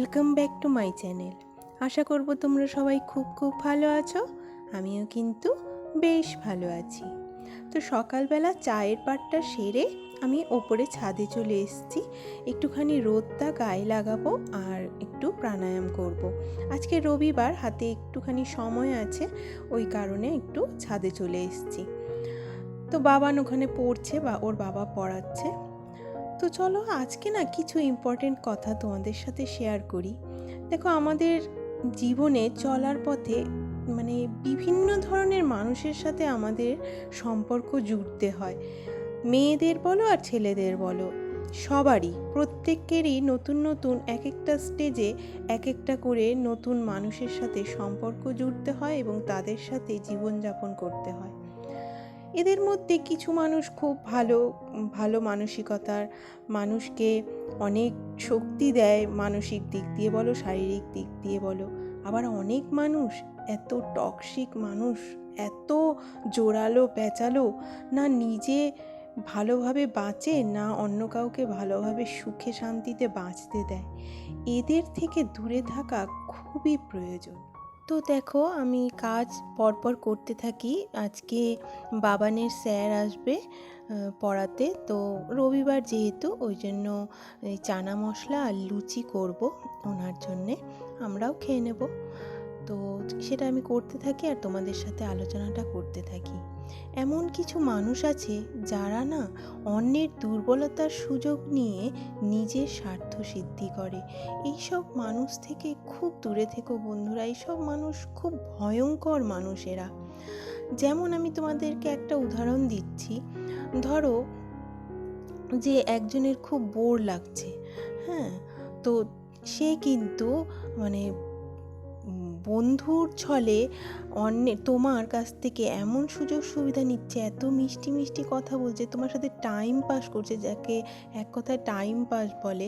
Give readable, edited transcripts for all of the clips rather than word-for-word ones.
Welcome back to my channel. আশা করব তোমরা সবাই খুব খুব ভালো আছো। আমিও কিন্তু বেশ ভালো আছি। তো সকালবেলা চায়ের পাটটা সেরে আমি ওপরে ছাদে চলে এসেছি। একটুখানি রোদটা গায়ে লাগাবো আর একটু প্রাণায়াম করব। আজকে রবিবার, হাতে একটুখানি সময় আছে, ওই কারণে একটু ছাদে চলে এসেছি। তো বাবান ওখানে পড়ছে বা ওর বাবা পড়াচ্ছে। তো চলো আজকে না কিছু ইম্পর্টেন্ট কথা তোমাদের সাথে শেয়ার করি। দেখো, আমাদের জীবনে চলার পথে বিভিন্ন ধরনের মানুষের সাথে আমাদের সম্পর্ক জুড়তে হয়। মেয়েদের বলো আর ছেলেদের বলো, সবারই, প্রত্যেকেরই নতুন নতুন এক একটা স্টেজে এক একটা করে নতুন মানুষের সাথে সম্পর্ক জুড়তে হয় এবং তাদের সাথে জীবনযাপন করতে হয়। এদের মধ্যে কিছু মানুষ খুব ভালো ভালো মানসিকতার, মানুষকে অনেক শক্তি দেয়, মানসিক দিক দিয়ে বলো, শারীরিক দিক দিয়ে বলো। আবার অনেক মানুষ এত টক্সিক মানুষ, এত জোরালো পেঁচালো, না নিজে ভালোভাবে বাঁচে, না অন্য কাউকে ভালোভাবে সুখে শান্তিতে বাঁচতে দেয়। এদের থেকে দূরে থাকা খুবই প্রয়োজন। তো দেখো, আমি কাজ পরপর করতে থাকি। আজকে বাবানের স্যার আসবে পড়াতে, তো রবিবার যেহেতু, ওই জন্য চানা মশলা আর লুচি করব ওনার জন্যে, আমরাও খেয়ে নেব। তো সেটা আমি করতে থাকি আর তোমাদের সাথে আলোচনাটা করতে থাকি। এমন কিছু মানুষ আছে যারা না অন্যের দুর্বলতার সুযোগ নিয়ে নিজের স্বার্থ সিদ্ধি করে। এইসব মানুষ থেকে খুব দূরে থেকো বন্ধুরা। এইসব মানুষ খুব ভয়ঙ্কর মানুষ এরা। যেমন আমি তোমাদেরকে একটা উদাহরণ দিচ্ছি। ধরো যে একজনের খুব বোর লাগছে, হ্যাঁ, তো সে কিন্তু মানে বন্ধুর ছলে তোমার কাছ থেকে এমন সুযোগ সুবিধা নিচ্ছে, এত মিষ্টি মিষ্টি কথা বলছে, তোমার সাথে টাইম পাস করছে, যাকে এক কথায় টাইম পাস বলে,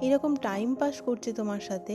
এরকম টাইম পাস করছে তোমার সাথে,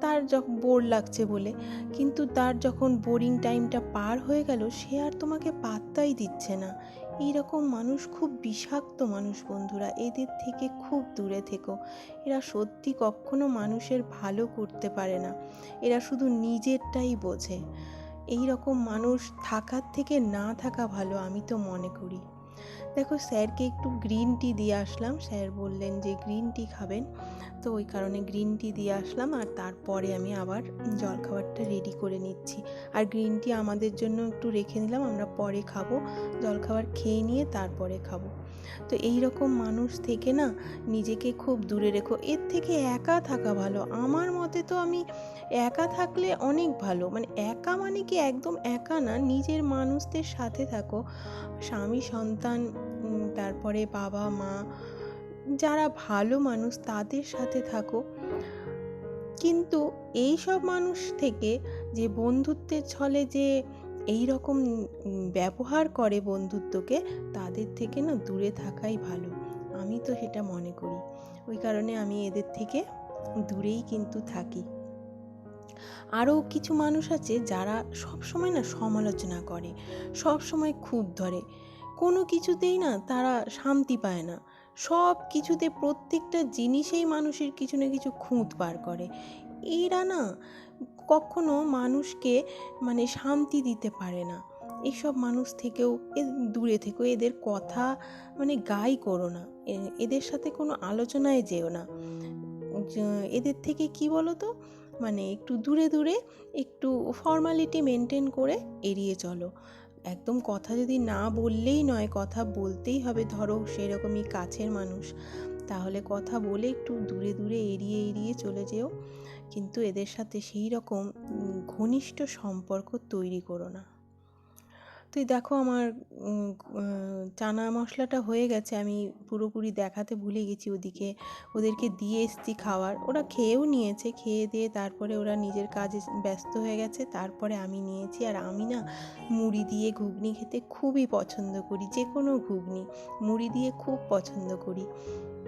তার যখন বোর লাগছে বলে। কিন্তু তার যখন বোরিং টাইমটা পার হয়ে গেল, সে আর তোমাকে পাত্তাই দিচ্ছে না। এইরকম মানুষ খুব বিষাক্ত মানুষ বন্ধুরা। এদের থেকে খুব দূরে থেকো। এরা সত্যি কখনো মানুষের ভালো করতে পারে না, এরা শুধু নিজেরটাই বোঝে। এই রকম মানুষ থাকার থেকে না থাকা ভালো, আমি তো মনে করি। দেখো, স্যারকে একটু গ্রিন টি দিয়ে আসলাম। স্যার বললেন যে গ্রিন টি খাবেন, তো ওই কারণে গ্রিন টি দিয়ে আসলাম। আর তারপরে আমি আবার জলখাবারটা রেডি করে নিচ্ছি। আর গ্রিন টি আমাদের জন্য একটু রেখে নিলাম, আমরা পরে খাবো। জলখাবার খেয়ে নিয়ে তারপরে খাবো। তো এই রকম মানুষ থেকে না নিজেকে খুব দূরে রেখো। এর থেকে একা থাকা ভালো আমার মতে। তো আমি একা থাকলে অনেক ভালো, একা মানে কি একদম একা না, নিজের মানুষদের সাথে থাকো, স্বামী সন্তান, তারপরে বাবা মা, যারা ভালো মানুষ তাদের সাথে থাকো। কিন্তু এই সব মানুষ থেকে, যে বন্ধুত্বের ছলে যে এই রকম ব্যবহার করে বন্ধুত্বকে, তাদের থেকে না দূরে থাকাই ভালো, আমি তো সেটা মনে করি। ওই কারণে আমি এদের থেকে দূরেই কিন্তু থাকি। আরও কিছু মানুষ আছে যারা সব সময় না সমালোচনা করে, সব সময় খুঁত ধরে, কোনো কিছুতেই না তারা শান্তি পায় না, সব কিছুতে প্রত্যেকটা জিনিসেই মানুষের কিছু না কিছু খুঁত বার করে। এরা না কখনো মানুষকে শান্তি দিতে পারে না। এইসব মানুষ থেকেও দূরে থেকো। এদের কথা গাই করো না, এদের সাথে কোনো আলোচনায় যেও না। এদের থেকে কি বলো তো, একটু দূরে দূরে, একটু ফর্মালিটি মেনটেন করে এড়িয়ে চলো। একদম কথা যদি না বললেই নয়, কথা বলতেই হবে, ধরো সেরকমই কাছের মানুষ, তাহলে কথা বলে একটু দূরে দূরে এড়িয়ে এড়িয়ে চলে যেও। কিন্তু এদের সাথে সেই রকম ঘনিষ্ঠ সম্পর্ক তৈরি করো না। তুই দেখো, আমার চানা মশলাটা হয়ে গেছে, আমি পুরোপুরি দেখাতে ভুলে গেছি। ওদেরকে দিয়ে এসছি খাওয়ার, ওরা খেয়েও নিয়েছে। খেয়ে দিয়ে তারপরে ওরা নিজের কাজে ব্যস্ত হয়ে গেছে। তারপরে আমি নিয়েছি। আর আমি না মুড়ি দিয়ে ঘুগনি খেতে খুবই পছন্দ করি, যে কোনো ঘুগনি মুড়ি দিয়ে খুব পছন্দ করি।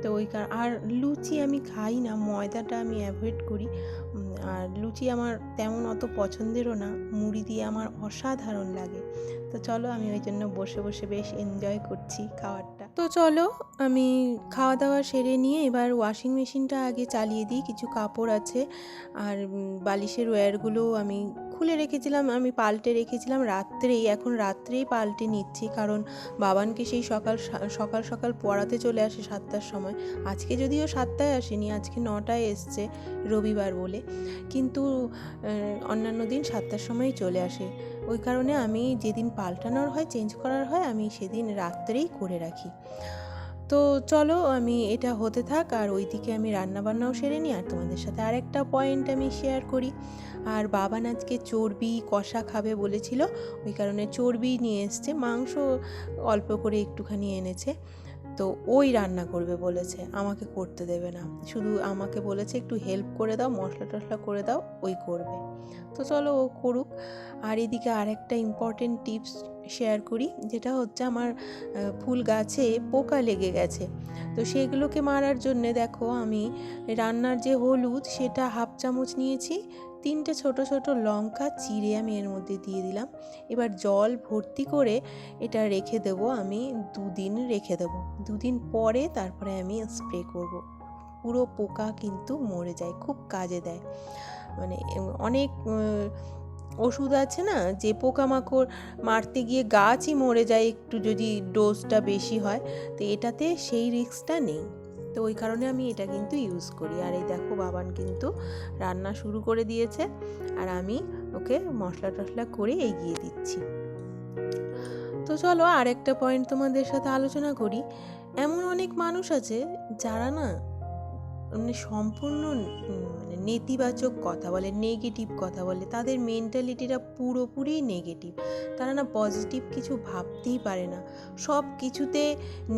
তো আর লুচি আমি খাই না, ময়দাটা আমি অ্যাভয়েড করি। আর লুচি আমার তেমন অত পছন্দেরও না, মুড়ি দিয়ে আমার অসাধারণ লাগে। তো চলো, আমি ওই জন্য বসে বসে বেশ এনজয় করছি খাবারটা। তো চলো, আমি খাওয়া দাওয়া সেরে নিয়ে এবার ওয়াশিং মেশিনটা আগে চালিয়ে দিই। কিছু কাপড় আছে আর বালিশের ওয়্যারগুলো আমি খুলে রেখেছিলাম, আমি পাল্টে রেখেছিলাম রাত্রেই, এখন রাত্রেই পাল্টে নিচ্ছি, কারণ বাবানকে সেই সকাল সকাল পড়াতে চলে আসে 7টার সময়। আজকে যদিও 7টায় আসেনি, আজকে 9টায় এসছে, রবিবার বলে, কিন্তু অন্যান্য দিন 7টার সময়ই চলে আসে। ওই কারণে আমি যেদিন পাল্টানোর হয়, চেঞ্জ করার হয়, আমি সেদিন রাত্রেই করে রাখি। তো চলো, আমি এটা হতে থাক, আর ওইদিকে আমি রান্নাবান্নাও সেরে নিই। আর তোমাদের সাথে আরেকটা পয়েন্ট আমি শেয়ার করি। আর বাবান আজকে চর্বি কষা খাবে বলেছিল, ওই কারণে চর্বি নিয়ে এসছে, মাংস অল্প করে একটুখানি এনেছে। তো ওই রান্না করবে বলেছে, আমাকে করতে দেবে না, শুধু আমাকে বলেছে একটু হেল্প করে দাও, মশলা টশলা করে দাও, ওই করবে। তো চলো, ও করুক। আর এদিকে আরেকটা ইম্পর্টেন্ট টিপস শেয়ার করি, যেটা হচ্ছে আমার ফুল গাছে পোকা লেগে গেছে। তো সেগুলোকে মারার জন্যে দেখো, আমি রান্নার যে হলুদ সেটা 1/2 চামচ নিয়েছি, 3টে ছোট ছোট লঙ্কা চিড়ে আমি এর মধ্যে দিয়ে দিলাম। এবার জল ভর্তি করে এটা রেখে দেবো, আমি 2 দিন রেখে দেবো। 2 দিন পরে তারপরে আমি স্প্রে করব। পুরো পোকা কিন্তু মরে যায়, খুব কাজে দেয়। মানে অনেক ওষুধ আছে না, যে পোকামাকড় মারতে গিয়ে গাছই মরে যায় একটু যদি ডোজটা বেশি হয়, তো এটাতে সেই রিস্কটা নেই। তো ওই কারণে আমি এটা কিন্তু ইউজ করি। আর এই দেখো, বাবান কিন্তু রান্না শুরু করে দিয়েছে, আর আমি ওকে মশলা টশলা করে এগিয়ে দিচ্ছি। তো চলো, আরেকটা পয়েন্ট তোমাদের সাথে আলোচনা করি। এমন অনেক মানুষ আছে যারা না মানে সম্পূর্ণ মানে নেতিবাচক কথা বলে, নেগেটিভ কথা বলে, তাদের মেন্টালিটিটা পুরোপুরি নেগেটিভ। তারা না পজিটিভ কিছু ভাবতেই পারে না, সব কিছুতে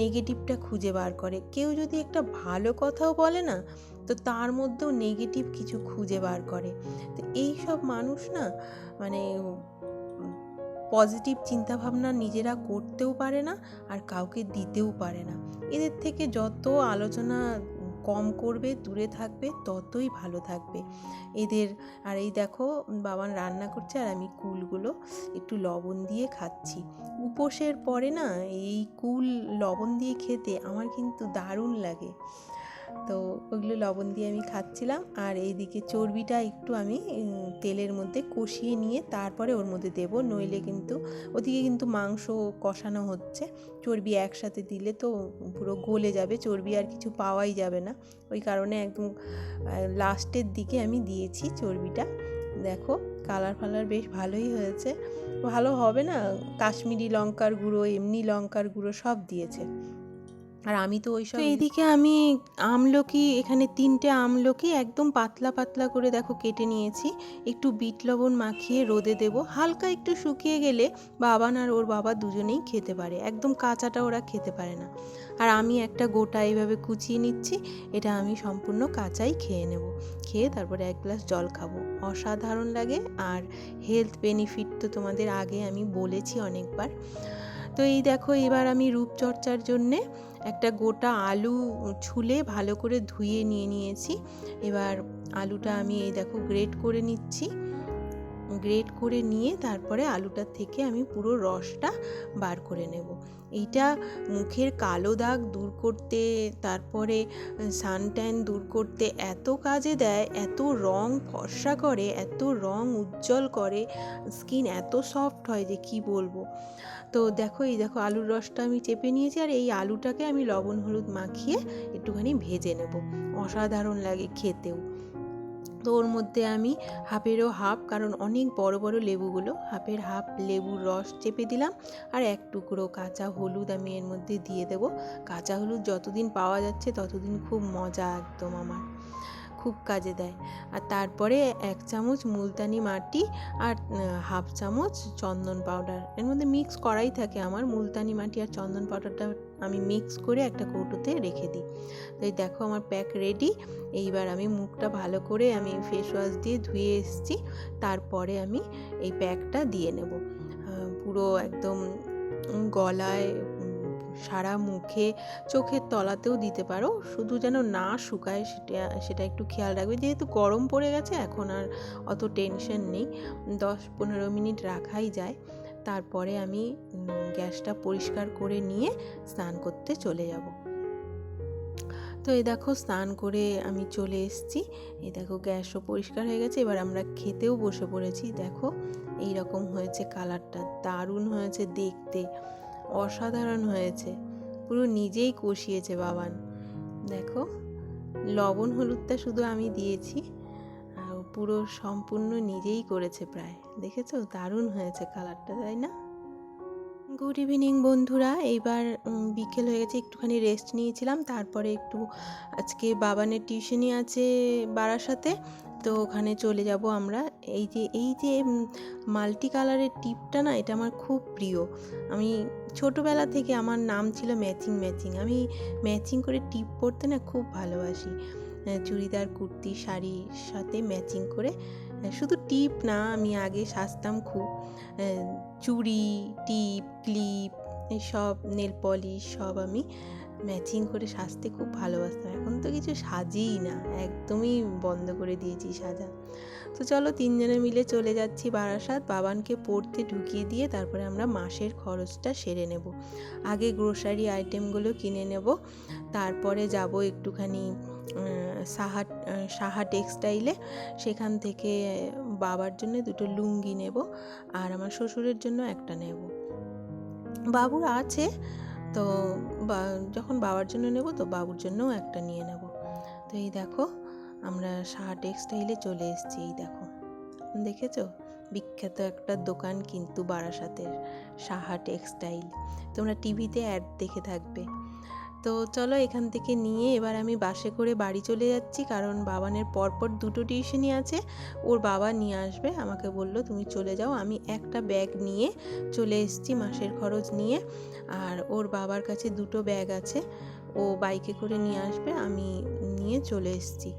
নেগেটিভটা খুঁজে বার করে। কেউ যদি একটা ভালো কথাও বলে না, তো তার মধ্যেও নেগেটিভ কিছু খুঁজে বার করে। তো এই সব মানুষ না মানে পজিটিভ চিন্তাভাবনা নিজেরা করতেও পারে না, আর কাউকে দিতেও পারে না। এদের থেকে যত আলোচনা কম করবে, দূরে থাকবে, ততই ভালো থাকবে এদের। আর এই দেখো, বাবান রান্না করছে, আর আমি কুলগুলো একটু লবণ দিয়ে খাচ্ছি। উপোসের পরে না এই কুল লবণ দিয়ে খেতে আমার কিন্তু দারুণ লাগে। তো ওগুলো লবণ দিয়ে আমি খাচ্ছিলাম। আর এইদিকে চর্বিটা একটু আমি তেলের মধ্যে কষিয়ে নিয়ে তারপরে ওর মধ্যে দেবো, নইলে কিন্তু ওদিকে কিন্তু মাংস কষানো হচ্ছে, চর্বি একসাথে দিলে তো পুরো গলে যাবে, চর্বি আর কিছু পাওয়াই যাবে না। ওই কারণে একদম লাস্টের দিকে আমি দিয়েছি চর্বিটা। দেখো, কালার ফালার বেশ ভালোই হয়েছে। ভালো হবে না, কাশ্মীরি লঙ্কার গুঁড়ো, এমনি লঙ্কার গুঁড়ো সব দিয়েছে। আর আমি তো ওইসব। তো এইদিকে আমি আমলকি, এখানে 3টে আমলকি একদম পাতলা পাতলা করে দেখো কেটে নিয়েছি, একটু বিট লবণ মাখিয়ে রোদে দেব। হালকা একটু শুকিয়ে গেলে বাবান আর ওর বাবা দুজনেই খেতে পারে, একদম কাঁচাটা ওরা খেতে পারে না। আর আমি একটা গোটা এইভাবে কুচিয়ে নিচ্ছি, এটা আমি সম্পূর্ণ কাঁচাই খেয়ে নেব। খেয়ে তারপরে 1 গ্লাস জল খাবো, অসাধারণ লাগে। আর হেলথ বেনিফিট তো তোমাদের আগে আমি বলেছি অনেকবার। তো এই দেখো, এবার আমি রূপচর্চার জন্যে একটা গোটা আলু ছুলে ভালো করে ধুয়ে নিয়েছি। এবার আলুটা আমি এই দেখো গ্রেট করে নিচ্ছি। গ্রেট করে নিয়ে তারপরে আলুটার থেকে আমি পুরো রসটা বার করে নেব। এইটা মুখের কালো দাগ দূর করতে, তারপরে সানট্যান দূর করতে এত কাজে দেয়, এত রং ফর্সা করে, এত রং উজ্জ্বল করে, স্কিন এত সফট হয় যে কি বলবো। তো দেখো, এই দেখো আলুর রসটা আমি চেপে নিয়েছি, আর এই আলুটাকে আমি লবণ হলুদ মাখিয়ে একটুখানি ভেজে নেব, অসাধারণ লাগে খেতেও। তো ওর মধ্যে আমি হাফেরও হাফ, কারণ অনেক বড় বড় লেবুগুলো, হাফের হাফ লেবুর রস চেপে দিলাম। আর 1 টুকরো কাঁচা হলুদ আমি এর মধ্যে দিয়ে দেব। কাঁচা হলুদ যতদিন পাওয়া যাচ্ছে ততদিন খুব মজা, একদম আমার খুব কাজে দেয়। আর তারপরে 1 চামচ মুলতানি মাটি আর 1/2 চামচ চন্দন পাউডার, এর মধ্যে মিক্স করাই থাকে আমার। মুলতানি মাটি আর চন্দন পাউডারটা আমি মিক্স করে একটা কৌটোতে রেখে দিই। তো এই দেখো, আমার প্যাক রেডি। এইবার আমি মুখটা ভালো করে আমি ফেস ওয়াশ দিয়ে ধুয়ে এসেছি, তারপরে আমি এই প্যাকটা দিয়ে নেব পুরো একদম গলায়, সারা মুখে চোখের তলাতেও দিতে পারো, শুধু যেন না শুকায় সেটা একটু খেয়াল রাখবে। যেহেতু গরম পড়ে গেছে এখন আর অত টেনশন নেই, 10-15 মিনিট রাখাই যায়। তারপরে আমি গ্যাসটা পরিষ্কার করে নিয়ে স্নান করতে চলে যাব। তো এই দেখো স্নান করে আমি চলে এসেছি, এই দেখো গ্যাসও পরিষ্কার হয়ে গেছে। এবার আমরা খেতেও বসে পড়েছি। দেখো এই রকম হয়েছে কালারটা, দারুণ হয়েছে দেখতে, অসাধারণ হয়েছে, পুরো নিজেই কষিয়েছে বাবান। দেখো লবণ হলুদটা শুধু আমি দিয়েছি, আর পুরো সম্পূর্ণ নিজেই করেছে প্রায়। দেখেছো দারুণ হয়েছে কালারটা, তাই না? গুড ইভিনিং বন্ধুরা। এইবার বিকেল হয়ে গেছে, একটুখানি রেস্ট নিয়েছিলাম। তারপরে একটু আজকে বাবানের টিউশনি আছে বারাসাতে, তো ওখানে চলে যাব আমরা। এই যে মাল্টি কালারের টিপটা না, এটা আমার খুব প্রিয়। আমি ছোটোবেলা থেকে আমার নাম ছিল ম্যাচিং ম্যাচিং। আমি ম্যাচিং করে টিপ পরতে না খুব ভালোবাসি। চুড়িদার কুর্তি শাড়ির সাথে ম্যাচিং করে, শুধু টিপ না, আমি আগে সাজতাম খুব, চুড়ি, টিপ, ক্লিপ, সব নেল পলিশ সব আমি ম্যাচিং করে সাজতে খুব ভালোবাসতাম। এখন তো কিছু সাজিই না, একদমই বন্ধ করে দিয়েছি সাজা। তো চলো তিনজনে মিলে চলে যাচ্ছি বারাসাত, বাবানকে পড়তে ঢুকিয়ে দিয়ে তারপরে আমরা মাসের খরচটা সেরে নেব। আগে গ্রোসারি আইটেমগুলো কিনে নেব, তারপরে যাব একটুখানি সাহা টেক্সটাইলে, সেখান থেকে বাবার জন্য দুটো লুঙ্গি নেব আর আমার শ্বশুরের জন্য একটা নেব। বাবুর আছে তো যখন বাবার জন্য নেব তো বাবুর জন্যও একটা নিয়ে নেব। তো এই দেখো আমরা সাহা টেক্সটাইলে চলে এসেছি। এই দেখো দেখেছো, বিখ্যাত একটা দোকান কিন্তু বারাসাতের, সাহা টেক্সটাইল। তোমরা টিভিতে অ্যাড দেখে থাকবে। তো চলো এখান থেকে নিয়ে এবার আমি বাসে করে বাড়ি চলে যাচ্ছি, কারণ বাবানের পরপর দুটো টিউশনি আছে, ওর বাবা নিয়ে আসবে। আমাকে বললো তুমি চলে যাও। আমি একটা ব্যাগ নিয়ে চলে এসেছি মাসের খরচ নিয়ে, আর ওর বাবার কাছে দুটো ব্যাগ আছে, ও বাইকে করে নিয়ে আসবে, আমি নিয়ে চলে এসেছি।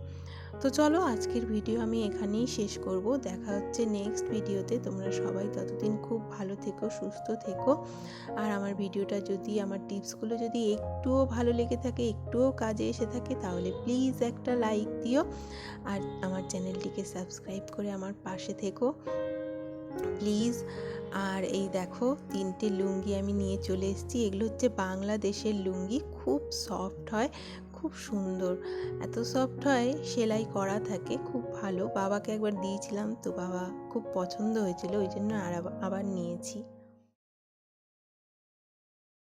তো চলো আজকের ভিডিও আমি এখানেই শেষ করব। দেখা হচ্ছে নেক্সট ভিডিওতে। তোমরা সবাই ততদিন খুব ভালো থেকো, সুস্থ থেকো। আর আমার ভিডিওটা যদি, আমার টিপসগুলো যদি একটুও ভালো লেগে থাকে, একটুও কাজে এসে থাকে, তাহলে প্লিজ একটা লাইক দিও, আর আমার চ্যানেলটিকে সাবস্ক্রাইব করে আমার পাশে থেকো প্লিজ। আর এই দেখো 3টে লুঙ্গি আমি নিয়ে চলে এসেছি। এগুলো হচ্ছে বাংলাদেশের লুঙ্গি, খুব সফট হয়, খুব সুন্দর, এত সফট হয়, সেলাই করা থাকে, খুব ভালো। বাবাকে একবার দিয়েছিলাম তো বাবা খুব পছন্দ হয়েছিল, ওই জন্য আবার নিয়েছি।